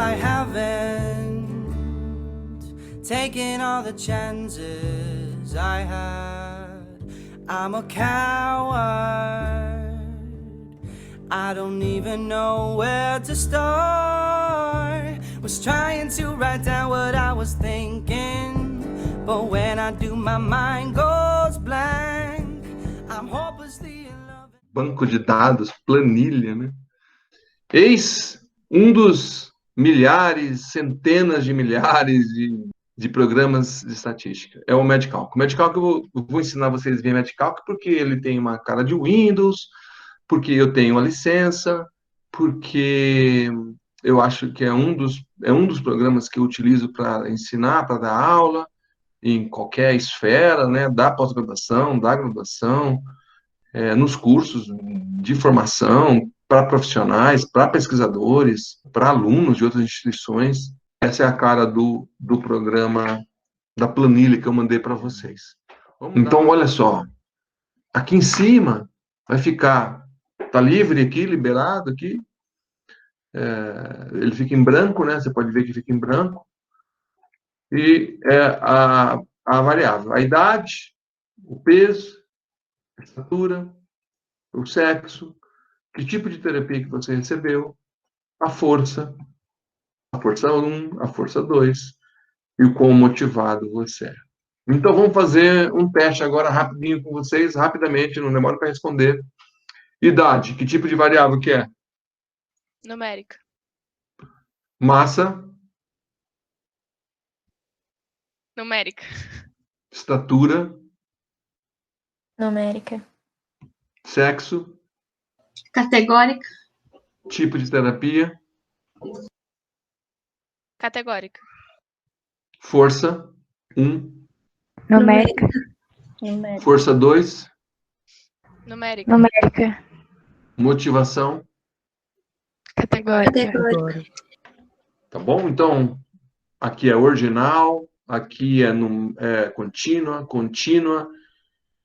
I haven't taken all the chances I had. I'm a coward. I don't even know where to start. Was trying to write down what I was thinking, but when I do, my mind goes blank. I'm hopelessly in love. Banco de dados, planilha, né? Eis um dos milhares, centenas de milhares de programas de estatística. É o MedCalc. O MedCalc eu vou ensinar vocês a ver MedCalc porque ele tem uma cara de Windows, porque eu tenho a licença, porque eu acho que é um dos programas que eu utilizo para ensinar, para dar aula, em qualquer esfera, né, da pós-graduação, da graduação, nos cursos de formação, para profissionais, para pesquisadores, para alunos de outras instituições. Essa é a cara do programa, da planilha que eu mandei para vocês. Então, olha só, aqui em cima vai ficar, tá livre aqui, liberado aqui, ele fica em branco, né? Você pode ver que fica em branco. E a variável, a idade, o peso, a estatura, o sexo, que tipo de terapia que você recebeu, a força 1, a força 2, e o quão motivado você é. Então, vamos fazer um teste agora rapidinho com vocês, rapidamente, não demora para responder. Idade, que tipo de variável que é? Numérica. Massa. Numérica. Estatura. Numérica. Sexo. Categórica. Tipo de terapia. Categórica. Força 1. Numérica. Força 2. Numérica. Numérica. Motivação. Categórica. Tá bom? Então, aqui é ordinal, aqui é contínua,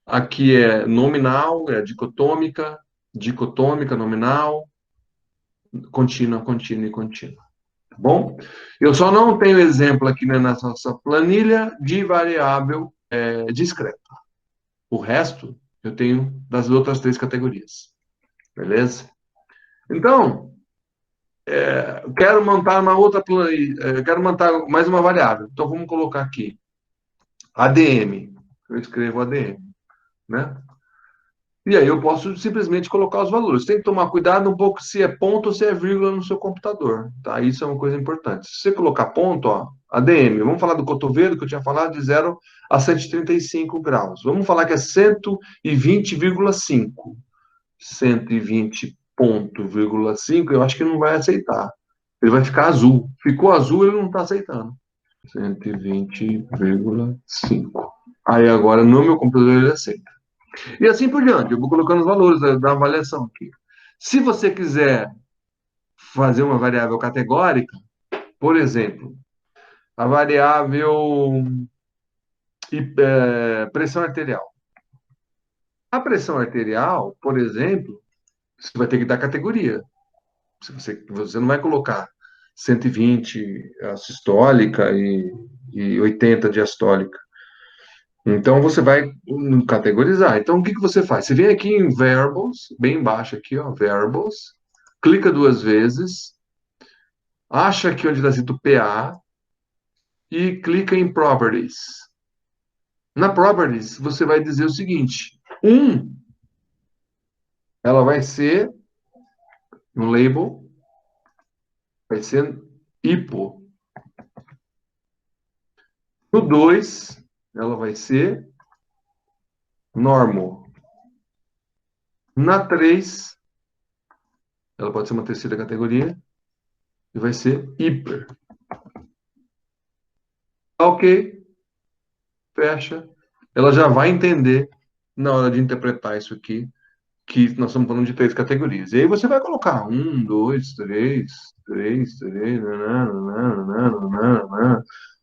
aqui é nominal, é dicotômica, nominal, contínua e contínua. Tá bom? Eu só não tenho exemplo aqui, né, na nossa planilha de variável discreta. O resto eu tenho das outras 3 categorias. Beleza? Então, quero montar uma outra planilha, quero montar mais uma variável. Então, vamos colocar aqui ADM. Eu escrevo ADM, né? E aí eu posso simplesmente colocar os valores. Tem que tomar cuidado um pouco se é ponto ou se é vírgula no seu computador, tá? Isso é uma coisa importante. Se você colocar ponto, ó, ADM, vamos falar do cotovelo, que eu tinha falado, de 0 a 135 graus. Vamos falar que é 120,5. 120,5, eu acho que não vai aceitar. Ele vai ficar azul. Ficou azul, ele não está aceitando. 120,5. Aí agora, no meu computador, ele aceita. E assim por diante. Eu vou colocando os valores da avaliação aqui. Se você quiser fazer uma variável categórica, por exemplo, a variável pressão arterial. A pressão arterial, por exemplo, você vai ter que dar categoria. Você não vai colocar 120 a sistólica e 80 diastólica. Então, você vai categorizar. Então, o que você faz? Você vem aqui em Variables, bem embaixo aqui, ó, Variables, clica 2 vezes, acha aqui onde está escrito PA e clica em Properties. Na Properties, você vai dizer o seguinte, ela vai ser no label, vai ser hipo. No 2, ela vai ser normal. Na 3, ela pode ser uma terceira categoria e vai ser hiper. Ok. Fecha. Ela já vai entender na hora de interpretar isso aqui, que nós estamos falando de 3 categorias. E aí você vai colocar 1, 2, 3,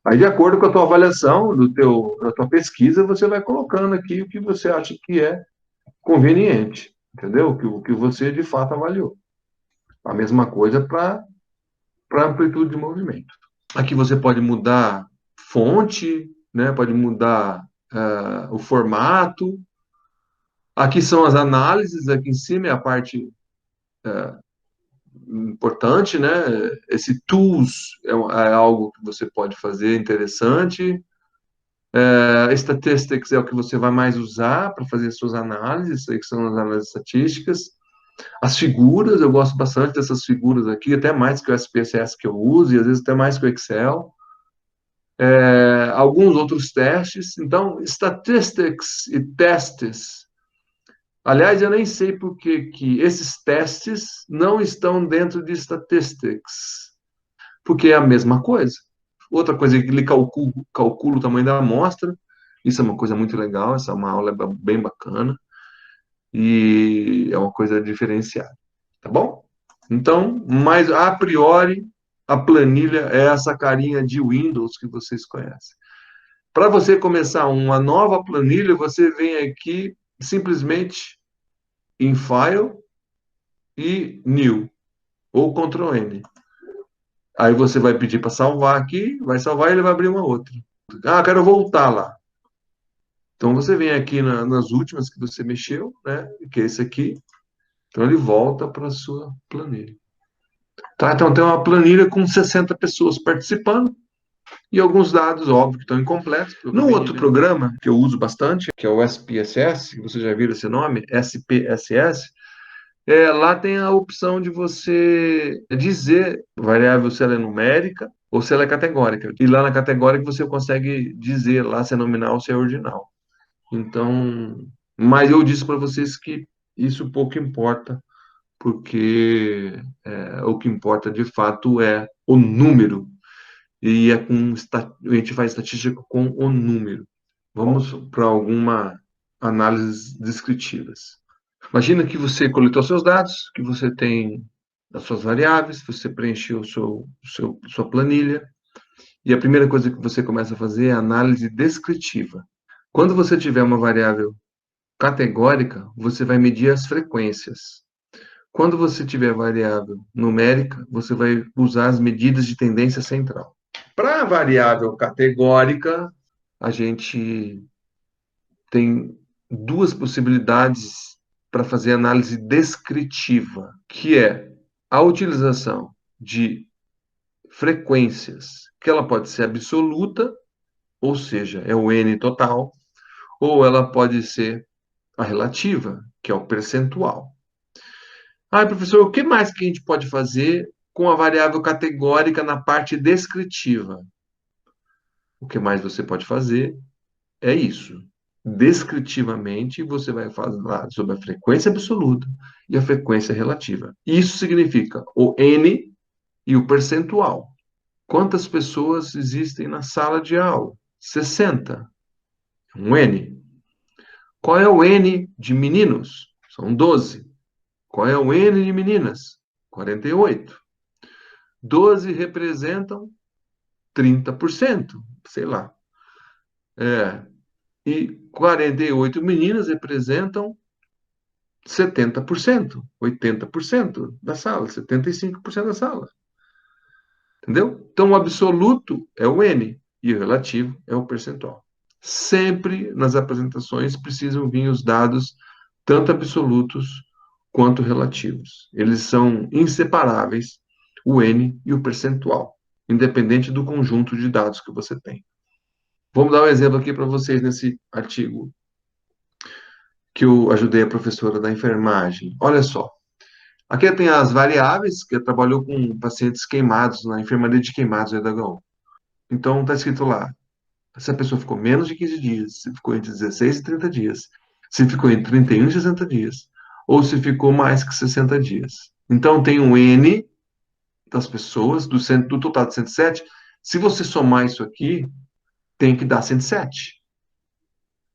Aí, de acordo com a tua avaliação, da tua pesquisa, você vai colocando aqui o que você acha que é conveniente, entendeu? O que você, de fato, avaliou. A mesma coisa para para amplitude de movimento. Aqui você pode mudar fonte, né? Pode mudar o formato. Aqui são as análises, aqui em cima é a parte importante, né? Esse tools é algo que você pode fazer interessante. Statistics é o que você vai mais usar para fazer suas análises, isso aí que são as análises estatísticas. As figuras, eu gosto bastante dessas figuras aqui, até mais que o SPSS que eu uso, e às vezes até mais que o Excel. Alguns outros testes. Então, statistics e testes. Aliás, eu nem sei por que esses testes não estão dentro de statistics, porque é a mesma coisa. Outra coisa é que ele calcula o tamanho da amostra, isso é uma coisa muito legal, essa é uma aula bem bacana, e é uma coisa diferenciada, tá bom? Então, mas a priori, a planilha é essa carinha de Windows que vocês conhecem. Para você começar uma nova planilha, você vem aqui simplesmente em File e New, ou Ctrl N. Aí você vai pedir para salvar aqui, vai salvar e ele vai abrir uma outra. Ah, quero voltar lá. Então você vem aqui nas últimas que você mexeu, né? Que é esse aqui. Então ele volta para a sua planilha. Tá? Então tem uma planilha com 60 pessoas participando e alguns dados, óbvio, que estão incompletos. No outro programa que eu uso bastante, que é o SPSS, que você já viu esse nome, SPSS, lá tem a opção de você dizer variável se ela é numérica ou se ela é categórica. E lá na categórica você consegue dizer lá se é nominal ou se é ordinal. Então, mas eu disse para vocês que isso pouco importa, porque o que importa de fato é o número. E a gente faz estatística com o número. Vamos para alguma análises descritivas. Imagina que você coletou seus dados, que você tem as suas variáveis, você preencheu sua planilha, e a primeira coisa que você começa a fazer é a análise descritiva. Quando você tiver uma variável categórica, você vai medir as frequências. Quando você tiver variável numérica, você vai usar as medidas de tendência central. Para a variável categórica, a gente tem duas possibilidades para fazer análise descritiva, que é a utilização de frequências, que ela pode ser absoluta, ou seja, é o N total, ou ela pode ser a relativa, que é o percentual. Ah, professor, o que mais que a gente pode fazer com a variável categórica na parte descritiva? O que mais você pode fazer é isso. Descritivamente, você vai falar sobre a frequência absoluta e a frequência relativa. Isso significa o N e o percentual. Quantas pessoas existem na sala de aula? 60. Um N. Qual é o N de meninos? São 12. Qual é o N de meninas? 48. 12 representam 30%, sei lá. E 48 meninas representam 70%, 80% da sala, 75% da sala. Entendeu? Então, o absoluto é o N e o relativo é o percentual. Sempre nas apresentações precisam vir os dados, tanto absolutos quanto relativos. Eles são inseparáveis, o N e o percentual, independente do conjunto de dados que você tem. Vamos dar um exemplo aqui para vocês nesse artigo que eu ajudei a professora da enfermagem. Olha só. Aqui tem as variáveis, que trabalhou com pacientes queimados, na enfermaria de queimados da HU. Então, está escrito lá, se a pessoa ficou menos de 15 dias, se ficou entre 16 e 30 dias, se ficou entre 31 e 60 dias, ou se ficou mais que 60 dias. Então, tem um N das pessoas, do total de 107, se você somar isso aqui, tem que dar 107.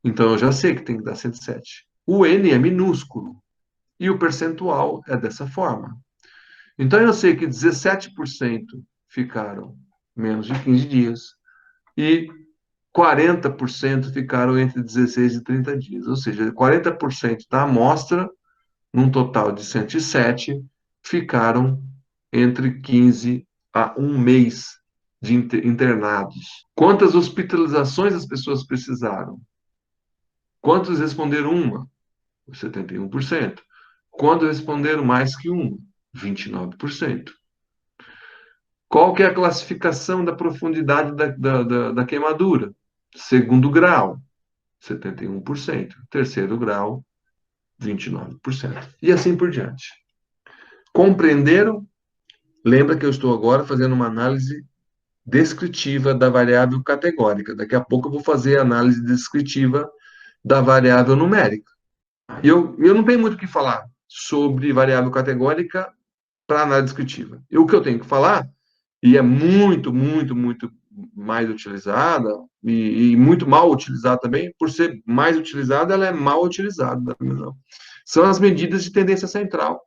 Então, eu já sei que tem que dar 107. O N é minúsculo, e o percentual é dessa forma. Então, eu sei que 17% ficaram menos de 15 dias e 40% ficaram entre 16 e 30 dias. Ou seja, 40% da amostra, num total de 107, ficaram entre 15 a um mês de internados? Quantas hospitalizações as pessoas precisaram? Quantos responderam uma? 71%. Quantos responderam mais que uma? 29%. Qual que é a classificação da profundidade da queimadura? Segundo grau, 71%. Terceiro grau, 29%. E assim por diante. Compreenderam? Lembra que eu estou agora fazendo uma análise descritiva da variável categórica. Daqui a pouco eu vou fazer a análise descritiva da variável numérica. E eu não tenho muito o que falar sobre variável categórica para análise descritiva. E o que eu tenho que falar, e é muito, muito, muito mais utilizada, e muito mal utilizada também, por ser mais utilizada, ela é mal utilizada. São as medidas de tendência central.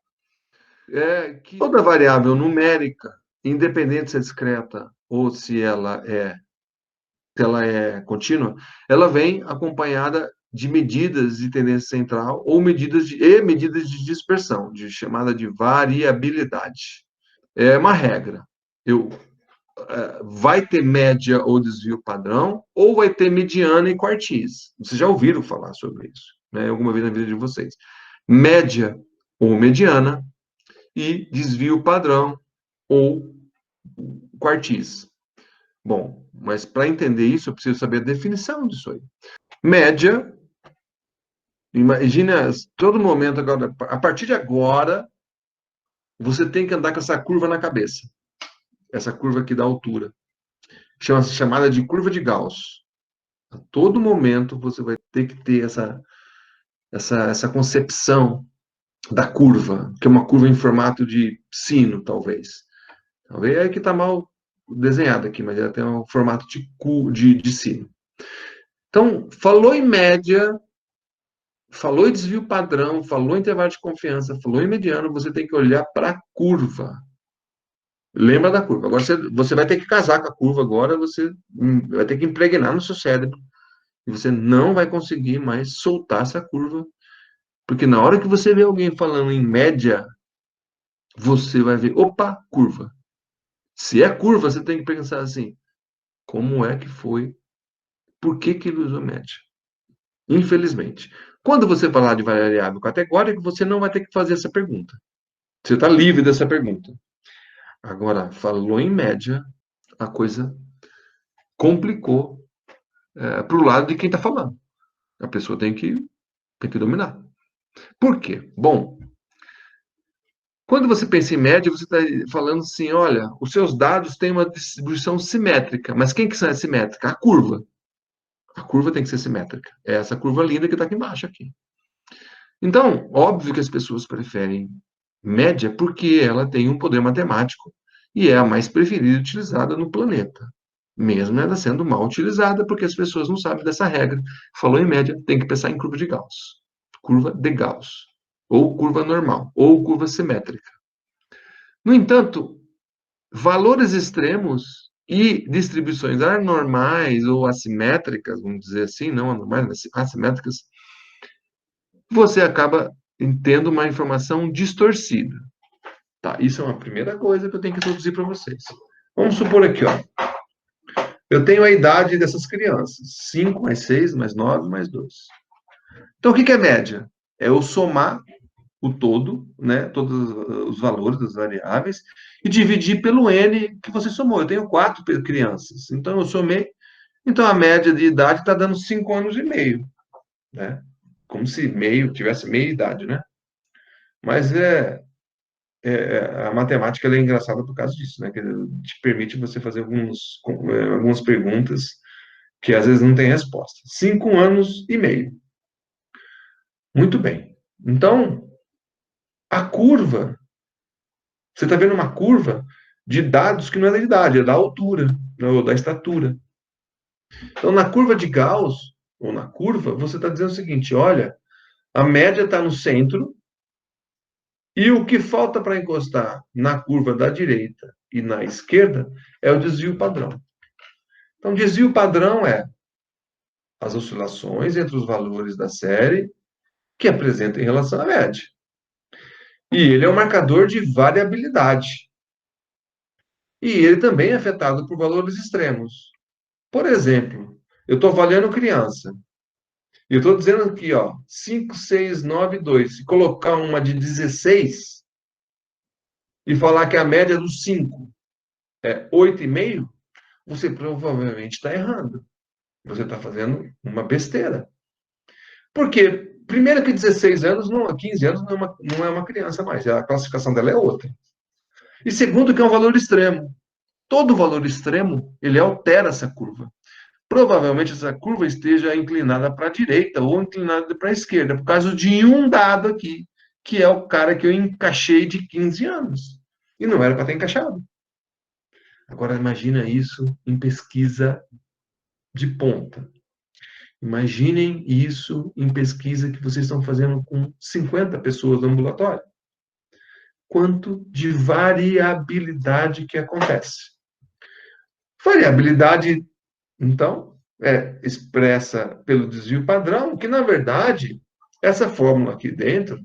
Que toda variável numérica, independente se é discreta ou se ela é contínua, ela vem acompanhada de medidas de tendência central ou medidas de dispersão, chamada de variabilidade. É uma regra. Vai ter média ou desvio padrão, ou vai ter mediana e quartis. Vocês já ouviram falar sobre isso, né, alguma vez na vida de vocês. Média ou mediana e desvio padrão ou quartis. Bom, mas para entender isso, eu preciso saber a definição disso aí. Média, imagina, todo momento agora, a partir de agora, você tem que andar com essa curva na cabeça. Essa curva aqui da altura. Chamada de curva de Gauss. A todo momento você vai ter que ter essa concepção da curva, que é uma curva em formato de sino, talvez. Talvez é que está mal desenhada aqui, mas ela tem um formato de sino. Então, falou em média, falou em desvio padrão, falou em intervalo de confiança, falou em mediano, você tem que olhar para a curva. Lembra da curva. Agora você vai ter que casar com a curva, agora você vai ter que impregnar no seu cérebro. E você não vai conseguir mais soltar essa curva. Porque na hora que você vê alguém falando em média, você vai ver, opa, curva. Se é curva, você tem que pensar assim, como é que foi? Por que ele usou média? Infelizmente. Quando você falar de variável categórica, você não vai ter que fazer essa pergunta. Você está livre dessa pergunta. Agora, falou em média, a coisa complicou para o lado de quem está falando. A pessoa tem que dominar. Por quê? Bom, quando você pensa em média, você está falando assim, olha, os seus dados têm uma distribuição simétrica. Mas quem que é simétrica? A curva. A curva tem que ser simétrica. É essa curva linda que está aqui embaixo. Aqui. Então, óbvio que as pessoas preferem média porque ela tem um poder matemático e é a mais preferida e utilizada no planeta. Mesmo ela sendo mal utilizada, porque as pessoas não sabem dessa regra. Falou em média, tem que pensar em curva de Gauss. Curva de Gauss. Ou curva normal. Ou curva simétrica. No entanto, valores extremos e distribuições anormais ou assimétricas, vamos dizer assim, não anormais, mas assimétricas, você acaba tendo uma informação distorcida. Tá, isso é uma primeira coisa que eu tenho que introduzir para vocês. Vamos supor aqui, ó. Eu tenho a idade dessas crianças. 5 mais 6, mais 9, mais 2. Então, o que é média? É eu somar o todo, né, todos os valores das variáveis, e dividir pelo N que você somou. Eu tenho 4 crianças. Então, eu somei. Então, a média de idade está dando 5 anos e meio. Né? Como se tivesse meia idade, né? Mas a matemática é engraçada por causa disso, né? Que te permite você fazer algumas perguntas que às vezes não tem resposta. 5 anos e meio. Muito bem. Então, a curva, você está vendo uma curva de dados que não é da idade, é da altura, ou da estatura. Então, na curva de Gauss, ou na curva, você está dizendo o seguinte, olha, a média está no centro, e o que falta para encostar na curva da direita e na esquerda é o desvio padrão. Então, desvio padrão é as oscilações entre os valores da série que apresenta em relação à média. E ele é um marcador de variabilidade. E ele também é afetado por valores extremos. Por exemplo, eu estou avaliando criança. E eu estou dizendo aqui, ó, 5, 6, 9, 2. Se colocar uma de 16 e falar que a média dos 5 é 8,5, você provavelmente está errando. Você está fazendo uma besteira. Porque, primeiro que 16 anos, 15 anos não é uma criança mais. A classificação dela é outra. E segundo que é um valor extremo. Todo valor extremo, ele altera essa curva. Provavelmente essa curva esteja inclinada para a direita ou inclinada para a esquerda, por causa de um dado aqui, que é o cara que eu encaixei de 15 anos. E não era para ter encaixado. Agora, imagina isso em pesquisa de ponta. Imaginem isso em pesquisa que vocês estão fazendo com 50 pessoas no ambulatório. Quanto de variabilidade que acontece. Variabilidade, então, é expressa pelo desvio padrão, que, na verdade, essa fórmula aqui dentro,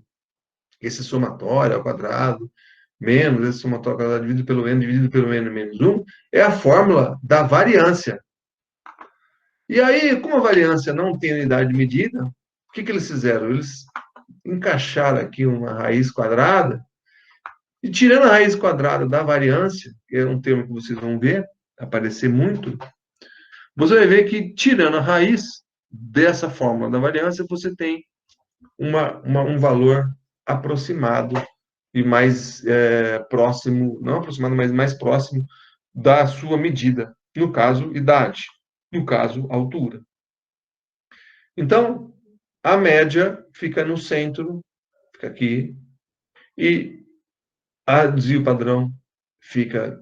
esse somatório ao quadrado, menos esse somatório ao quadrado dividido pelo n, dividido pelo n menos 1, é a fórmula da variância. E aí, como a variância não tem unidade de medida, o que eles fizeram? Eles encaixaram aqui uma raiz quadrada, e tirando a raiz quadrada da variância, que é um termo que vocês vão ver aparecer muito, você vai ver que, tirando a raiz dessa fórmula da variância, você tem um valor aproximado e mais próximo, não aproximado, mas mais próximo da sua medida. No caso, idade. No caso, altura. Então, a média fica no centro, fica aqui, e a desvio padrão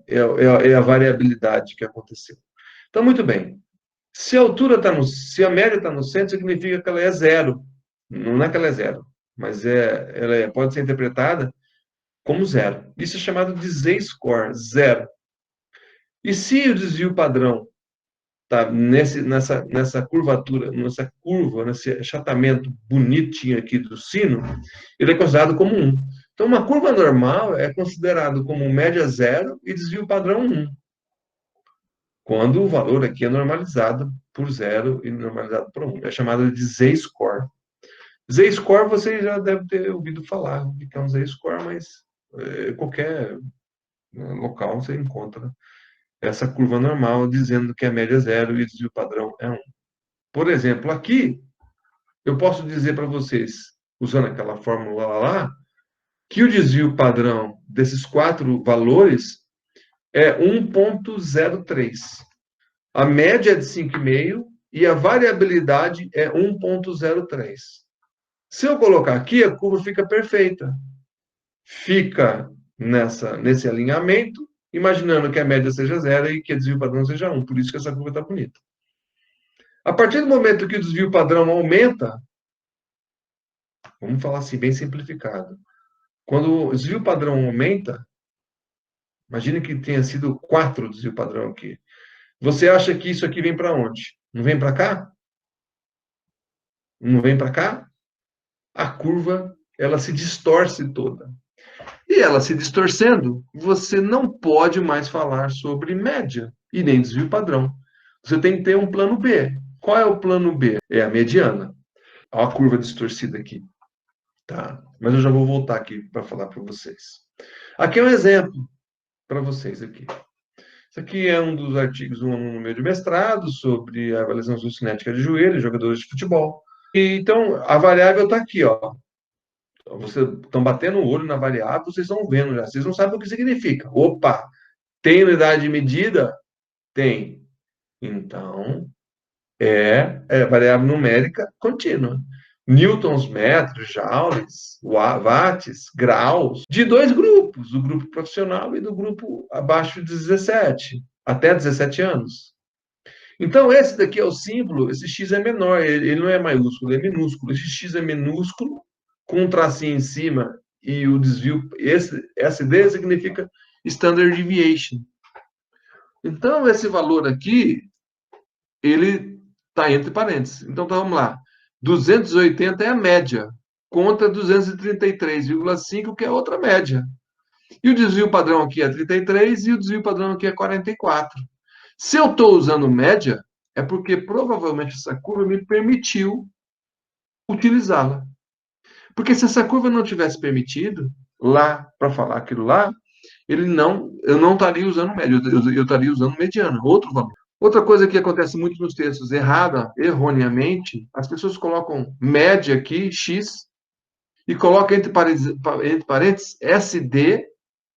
é a variabilidade que aconteceu. Então, muito bem. Se a média está no centro, significa que ela é zero. Não é que ela é zero, mas ela pode ser interpretada como zero. Isso é chamado de z-score, zero. E se o desvio padrão está nessa curvatura, nesse achatamento bonitinho aqui do sino, ele é considerado como 1. Então, uma curva normal é considerado como média zero e desvio padrão 1. Quando o valor aqui é normalizado por 0 e normalizado por 1. É chamado de z-score. Z-score você já deve ter ouvido falar o que é um z-score, mas qualquer local você encontra essa curva normal dizendo que a média é 0 e o desvio padrão é 1. Por exemplo, aqui, eu posso dizer para vocês, usando aquela fórmula lá, que o desvio padrão desses 4 valores é 1,03. A média é de 5,5 e a variabilidade é 1,03. Se eu colocar aqui, a curva fica perfeita. Fica nesse alinhamento, imaginando que a média seja 0 e que o desvio padrão seja 1. Por isso que essa curva está bonita. A partir do momento que o desvio padrão aumenta, vamos falar assim, bem simplificado. Quando o desvio padrão aumenta, imagine que tenha sido 4 desvio padrão aqui. Você acha que isso aqui vem para onde? Não vem para cá? Não vem para cá? A curva, ela se distorce toda. E ela se distorcendo, você não pode mais falar sobre média e nem desvio padrão. Você tem que ter um plano B. Qual é o plano B? É a mediana. Olha a curva distorcida aqui. Tá? Mas eu já vou voltar aqui para falar para vocês. Aqui é um exemplo para vocês aqui. Isso aqui é um dos artigos do aluno meu de mestrado sobre a avaliação cinética de joelho, jogadores de futebol. E, então, a variável está aqui, ó. Vocês estão batendo o olho na variável, vocês estão vendo já. Vocês não sabem o que significa. Opa! Tem unidade de medida? Tem. Então, é variável numérica contínua. Newtons, metros, joules, watts, graus, de 2 grupos, do grupo profissional e do grupo abaixo de 17, até 17 anos. Então, esse daqui é o símbolo, esse X é menor, ele não é maiúsculo, é minúsculo. Esse X é minúsculo, com um tracinho em cima, e o desvio, esse SD significa Standard Deviation. Então, esse valor aqui, ele está entre parênteses. Então, vamos lá. 280 é a média, contra 233,5, que é outra média. E o desvio padrão aqui é 33 e o desvio padrão aqui é 44. Se eu estou usando média, é porque provavelmente essa curva me permitiu utilizá-la. Porque se essa curva não tivesse permitido, lá, para falar aquilo lá, eu não estaria usando média, eu estaria usando mediana, outro valor. Outra coisa que acontece muito nos textos, erroneamente, as pessoas colocam média aqui, X, e colocam entre parênteses SD,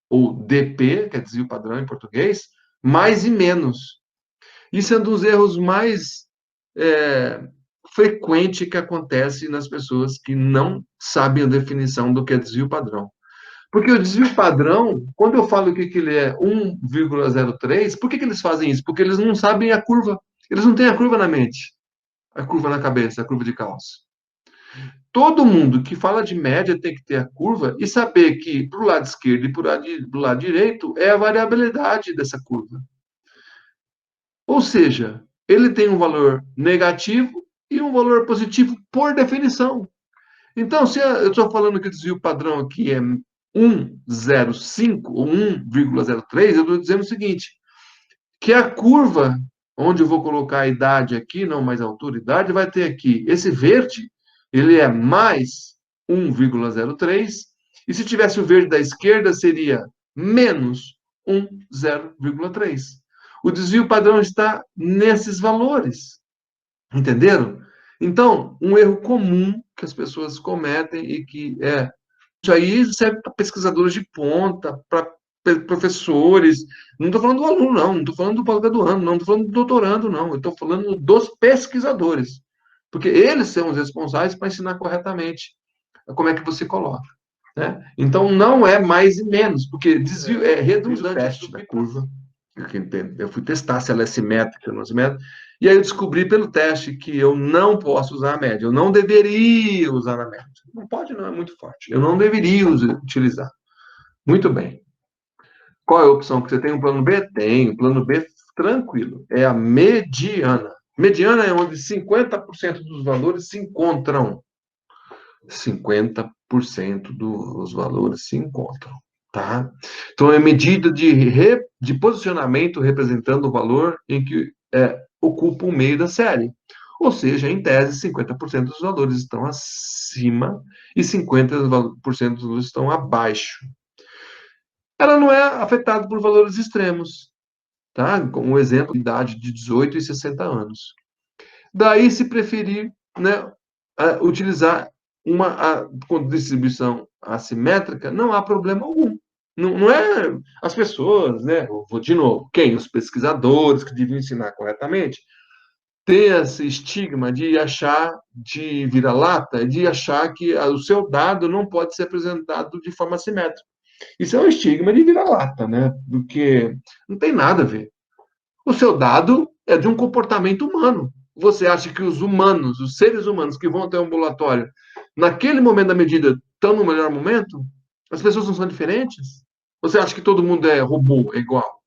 ou DP, que é desvio padrão em português, mais e menos. Isso é um dos erros mais frequente que acontece nas pessoas que não sabem a definição do que é desvio padrão. Porque o desvio padrão, quando eu falo que ele é 1,03, por que eles fazem isso? Porque eles não sabem a curva. Eles não têm a curva na mente, a curva na cabeça, a curva de Gauss. Todo mundo que fala de média tem que ter a curva e saber que para o lado esquerdo e para o lado direito é a variabilidade dessa curva. Ou seja, ele tem um valor negativo e um valor positivo por definição. Então, se eu estou falando que o desvio padrão aqui é 1,05 ou 1,03, eu estou dizendo o seguinte, que a curva, onde eu vou colocar a idade aqui, não mais a altura, idade, vai ter aqui, esse verde, ele é mais 1,03, e se tivesse o verde da esquerda, seria menos 0,3. O desvio padrão está nesses valores. Entenderam? Então, um erro comum que as pessoas cometem e que isso aí serve para pesquisadores de ponta, para professores. Não estou falando do aluno, não estou falando do pós-graduando, não estou falando do doutorando, não. Eu estou falando dos pesquisadores. Porque eles são os responsáveis para ensinar corretamente como é que você coloca. Né? Então, não é mais e menos, porque desvio é redundante o teste da curva. Eu fui testar se ela é simétrica ou não simétrica, e aí eu descobri pelo teste que eu não posso usar a média, eu não deveria usar a média. Não pode, não, é muito forte. Eu não deveria utilizar. Muito bem. Qual é a opção que você tem? Um plano B? Tem. O plano B, tranquilo, é a mediana. Mediana é onde 50% dos valores se encontram. 50% dos valores se encontram. Tá? Então, é medida de posicionamento representando o valor em que ocupa o meio da série. Ou seja, em tese, 50% dos valores estão acima e 50% dos valores estão abaixo. Ela não é afetada por valores extremos. Tá? Como exemplo, idade de 18 e 60 anos. Daí, se preferir, né, utilizar com distribuição assimétrica, não há problema algum. Não é as pessoas, né? Eu vou de novo, quem? Os pesquisadores que deviam ensinar corretamente, ter esse estigma de achar, de vira-lata, de achar que o seu dado não pode ser apresentado de forma assimétrica. Isso é um estigma de vira-lata, né? Porque não tem nada a ver. O seu dado é de um comportamento humano. Você acha que os humanos, os seres humanos que vão até o ambulatório, naquele momento da medida, estão no melhor momento? As pessoas não são diferentes? Você acha que todo mundo é robô, é igual?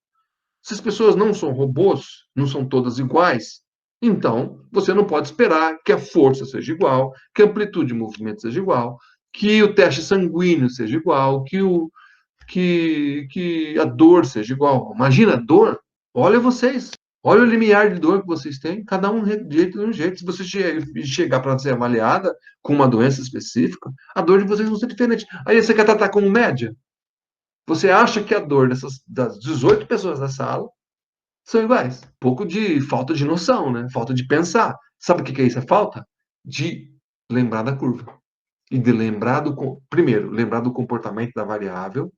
Se as pessoas não são robôs, não são todas iguais, então você não pode esperar que a força seja igual, que a amplitude de movimento seja igual, que o teste sanguíneo seja igual, que a dor seja igual. Imagina a dor? Olha vocês. Olha o limiar de dor que vocês têm, cada um de um jeito. Se você chegar para ser avaliada com uma doença específica, a dor de vocês vai ser diferente. Aí você quer tratar como média? Você acha que a dor das 18 pessoas da sala são iguais? Pouco de falta de noção, né? Falta de pensar. Sabe o que é isso? É falta de lembrar da curva. E de lembrar primeiro, lembrar do comportamento da variável,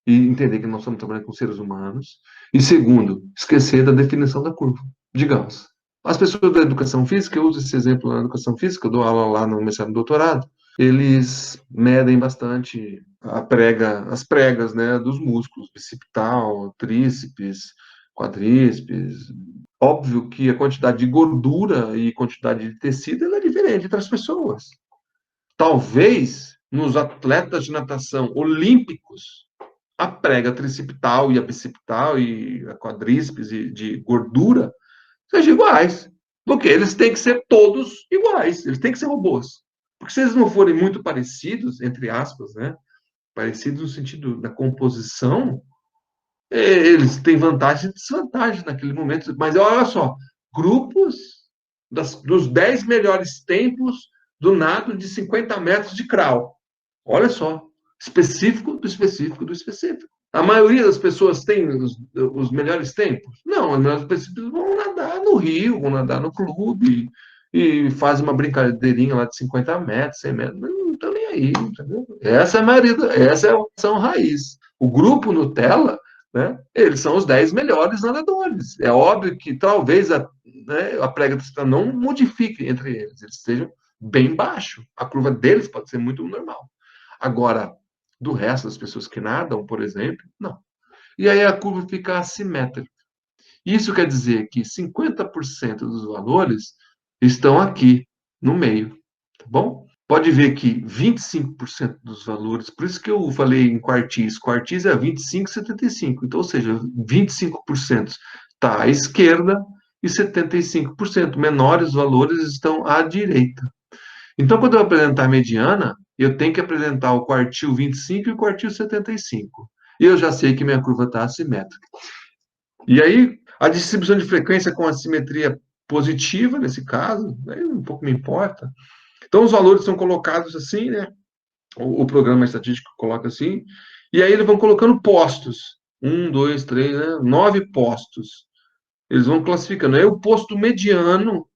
e entender que nós estamos trabalhando com seres humanos. E segundo, esquecer da definição da curva de Gauss. As pessoas da educação física, eu uso esse exemplo na educação física, eu dou aula lá no mestrado e doutorado, eles medem bastante as pregas, né, dos músculos, bicipital, tríceps, quadríceps. Óbvio que a quantidade de gordura e quantidade de tecido ela é diferente entre as pessoas. Talvez nos atletas de natação olímpicos, a prega tricipital e a bicipital e a quadríceps de gordura sejam iguais. Porque eles têm que ser todos iguais, eles têm que ser robôs. Porque se eles não forem muito parecidos, entre aspas, né, parecidos no sentido da composição, eles têm vantagem e desvantagem naquele momento. Mas olha só, grupos dos 10 melhores tempos do nado de 50 metros de crawl. Olha só, específico do específico do específico. A maioria das pessoas tem os melhores tempos? Não, os melhores específicos vão nadar no rio, vão nadar no clube e fazem uma brincadeirinha lá de 50 metros, 100 metros. Não estão nem aí, entendeu? Essa é a maioria, essa é a opção raiz. O grupo Nutella, né, eles são os 10 melhores nadadores. É óbvio que talvez a prega do não modifique entre eles, eles estejam bem baixo. A curva deles pode ser muito normal. Agora, do resto das pessoas que nadam, por exemplo, não. E aí a curva fica assimétrica. Isso quer dizer que 50% dos valores estão aqui, no meio, tá bom? Pode ver que 25% dos valores, por isso que eu falei em quartis é 25,75. Então, ou seja, 25% está à esquerda e 75% menores valores estão à direita. Então, quando eu apresentar a mediana, eu tenho que apresentar o quartil 25 e o quartil 75. E eu já sei que minha curva está assimétrica. E aí, a distribuição de frequência com assimetria positiva, nesse caso, aí um pouco me importa. Então, os valores são colocados assim, né? O programa estatístico coloca assim, e aí eles vão colocando postos. 1, 2, 3, né? 9 postos. Eles vão classificando. Aí o posto mediano,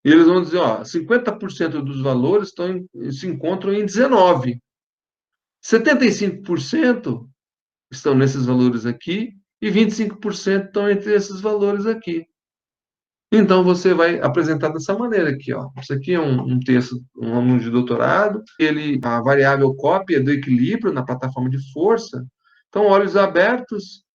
e eles vão dizer, ó, 50% dos valores se encontram em 19. 75% estão nesses valores aqui e 25% estão entre esses valores aqui. Então, você vai apresentar dessa maneira aqui, ó. Isso aqui é um texto, um aluno de doutorado. A variável copy é do equilíbrio na plataforma de força. Então, olhos abertos.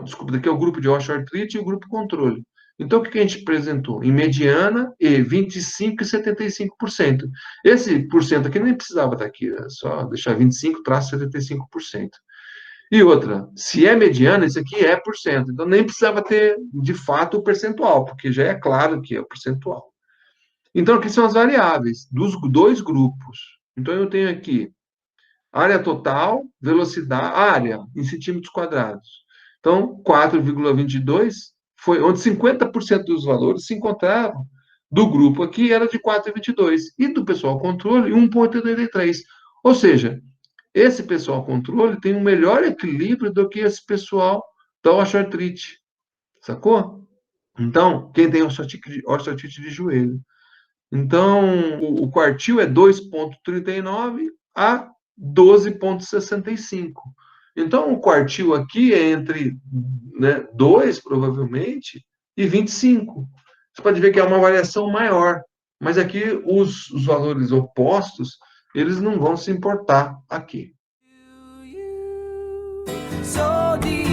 Desculpa, daqui é o grupo de osteoartrite e o grupo controle. Então, o que a gente apresentou? Em mediana, 25% e 75%. Esse porcento aqui nem precisava estar aqui, é só deixar 25 traço 75%. E outra, se é mediana, isso aqui é por cento. Então, nem precisava ter, de fato, o percentual, porque já é claro que é o percentual. Então, aqui são as variáveis dos dois grupos. Então, eu tenho aqui área total, velocidade, área em centímetros quadrados. Então, 4,22 foi onde 50% dos valores se encontravam. Do grupo aqui era de 4,22 e do pessoal controle 1,83. Ou seja, esse pessoal controle tem um melhor equilíbrio do que esse pessoal da osteoartrite. Sacou? Então, quem tem osteoartrite de joelho. Então, o quartil é 2,39 a 12,65. Então, o quartil aqui é entre 2, provavelmente, e 25. Você pode ver que é uma variação maior. Mas aqui, os valores opostos, eles não vão se importar aqui. So deep.